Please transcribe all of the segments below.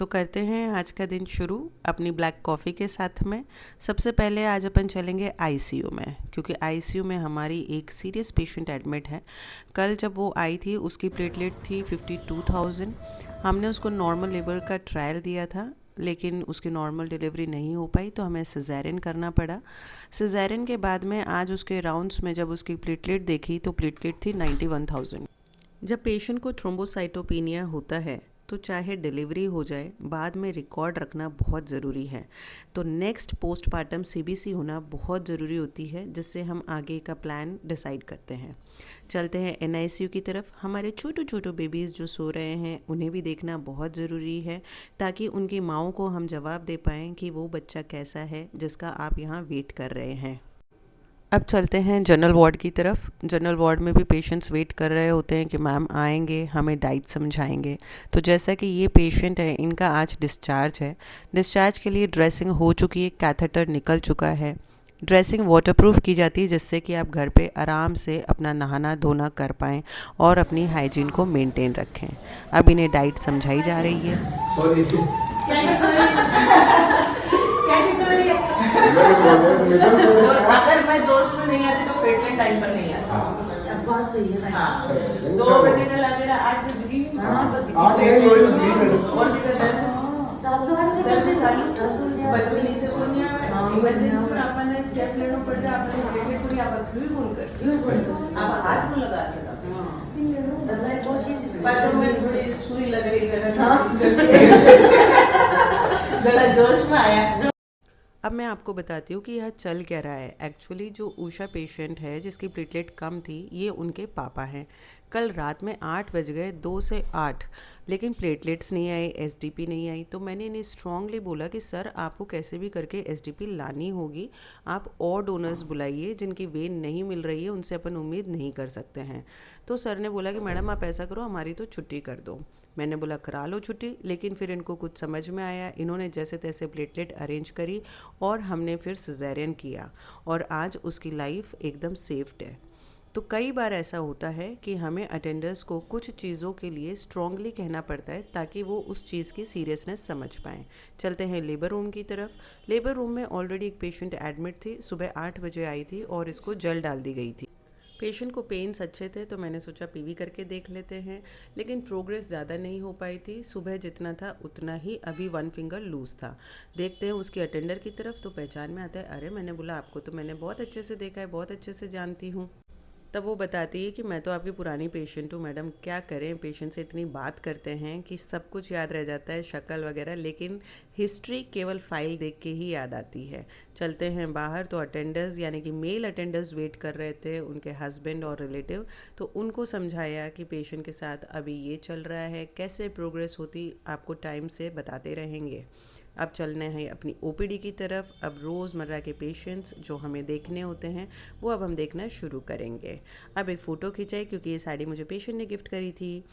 तो करते हैं आज का दिन शुरू अपनी ब्लैक कॉफ़ी के साथ में। सबसे पहले आज अपन चलेंगे आईसीयू में, क्योंकि आईसीयू में हमारी एक सीरियस पेशेंट एडमिट है। कल जब वो आई थी उसकी प्लेटलेट थी 52,000। हमने उसको नॉर्मल लेबर का ट्रायल दिया था, लेकिन उसकी नॉर्मल डिलीवरी नहीं हो पाई तो हमें सिजेरियन करना पड़ा। सिजेरियन के बाद में आज उसके राउंड्स में जब उसकी प्लेटलेट देखी तो प्लेटलेट थी 91,000। जब पेशेंट को थ्रोम्बोसाइटोपेनिया होता है तो चाहे डिलीवरी हो जाए, बाद में रिकॉर्ड रखना बहुत ज़रूरी है। तो नेक्स्ट पोस्टमार्टम सीबीसी होना बहुत ज़रूरी होती है, जिससे हम आगे का प्लान डिसाइड करते हैं। चलते हैं एनआईसीयू की तरफ। हमारे छोटे छोटे बेबीज़ जो सो रहे हैं उन्हें भी देखना बहुत ज़रूरी है, ताकि उनकी माँओं को हम जवाब दे पाएँ कि वो बच्चा कैसा है जिसका आप यहाँ वेट कर रहे हैं। अब चलते हैं जनरल वार्ड की तरफ। जनरल वार्ड में भी पेशेंट्स वेट कर रहे होते हैं कि मैम आएंगे, हमें डाइट समझाएंगे। तो जैसा कि ये पेशेंट है, इनका आज डिस्चार्ज है। डिस्चार्ज के लिए ड्रेसिंग हो चुकी है, कैथेटर निकल चुका है। ड्रेसिंग वाटरप्रूफ की जाती है, जिससे कि आप घर पे आराम से अपना नहाना धोना कर पाएँ और अपनी हाइजीन को मेंटेन रखें। अब इन्हें डाइट समझाई जा रही है। अगर मैं जोश में नहीं आती तो प्लेटलेट टाइम पर नहीं आती। बहुत सही है। हाँ, 2 बजे का लगेगा, 8 बजे की। और भी दर्द चालू बच्चों नीचे को नहीं आवे। इमरजेंसी में आपने स्टेप लेना पड़ जाए, आपने प्लेटलेट को आप क्यों फोन कर आप हाथ में लगा सकते बाद में थोड़ी सुई लग रही है, जरा जोश में आया। अब मैं आपको बताती हूँ कि यह चल क्या रहा है। एक्चुअली जो उषा पेशेंट है जिसकी प्लेटलेट कम थी, ये उनके पापा हैं। कल रात में 8 बज गए, 2 से 8, लेकिन प्लेटलेट्स नहीं आई, एसडीपी नहीं आई। तो मैंने इन्हें स्ट्रांगली बोला कि सर आपको कैसे भी करके एसडीपी लानी होगी। आप और डोनर्स बुलाइए, जिनकी वेन नहीं मिल रही है उनसे अपन उम्मीद नहीं कर सकते हैं। तो सर ने बोला कि मैडम आप ऐसा करो, हमारी तो छुट्टी कर दो। मैंने बोला करा लो छुट्टी, लेकिन फिर इनको कुछ समझ में आया। इन्होंने जैसे तैसे प्लेटलेट अरेंज करी और हमने फिर सिजेरियन किया, और आज उसकी लाइफ एकदम सेफ्ड है। तो कई बार ऐसा होता है कि हमें अटेंडर्स को कुछ चीज़ों के लिए स्ट्रांगली कहना पड़ता है, ताकि वो उस चीज़ की सीरियसनेस समझ पाएँ। चलते हैं लेबर रूम की तरफ। लेबर रूम में ऑलरेडी एक पेशेंट एडमिट थी, सुबह 8 बजे आई थी और इसको जल डाल दी गई थी। पेशेंट को पेन्स अच्छे थे तो मैंने सोचा पीवी करके देख लेते हैं, लेकिन प्रोग्रेस ज़्यादा नहीं हो पाई थी। सुबह जितना था उतना ही, अभी 1 फिंगर लूज़ था। देखते हैं उसकी अटेंडर की तरफ तो पहचान में आता है, अरे मैंने बोला आपको तो मैंने बहुत अच्छे से देखा है, बहुत अच्छे से जानती हूँ। तब वो बताती है कि मैं तो आपकी पुरानी पेशेंट हूँ मैडम, क्या करें, पेशेंट से इतनी बात करते हैं कि सब कुछ याद रह जाता है, शक्ल वगैरह, लेकिन हिस्ट्री केवल फाइल देख के ही याद आती है। चलते हैं बाहर तो अटेंडर्स यानी कि मेल अटेंडर्स वेट कर रहे थे, उनके हस्बैंड और रिलेटिव। तो उनको समझाया कि पेशेंट के साथ अभी ये चल रहा है, कैसे प्रोग्रेस होती आपको टाइम से बताते रहेंगे। अब चलना है अपनी ओपीडी की तरफ। अब रोज़मर्रा के पेशेंट्स जो हमें देखने होते हैं वो अब हम देखना शुरू करेंगे। अब एक फ़ोटो खिंचाई, क्योंकि ये साड़ी मुझे पेशेंट ने गिफ्ट करी थी।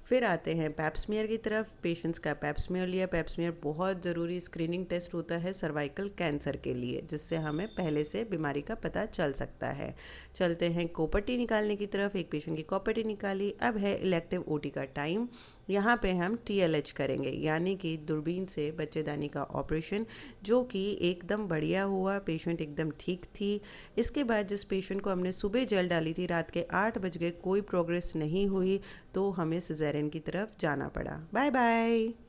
फिर आते हैं पैप्समियर की तरफ। पेशेंट्स का पैप्समियर लिया। पैप्समियर बहुत ज़रूरी स्क्रीनिंग टेस्ट होता है सर्वाइकल कैंसर के लिए, जिससे हमें पहले से बीमारी का पता चल सकता है। चलते हैं कोपटी निकालने की तरफ। एक पेशेंट की कोपटी निकाली। अब है इलेक्टिव ओटी का टाइम। यहाँ पे हम टीएलएच करेंगे, यानी कि दूरबीन से बच्चेदानी का ऑपरेशन, जो कि एकदम बढ़िया हुआ, पेशेंट एकदम ठीक थी। इसके बाद जिस पेशेंट को हमने सुबह जेल डाली थी, रात के 8 बज गए, कोई प्रोग्रेस नहीं हुई, तो हमें सिजेरियन की तरफ जाना पड़ा। Bye bye.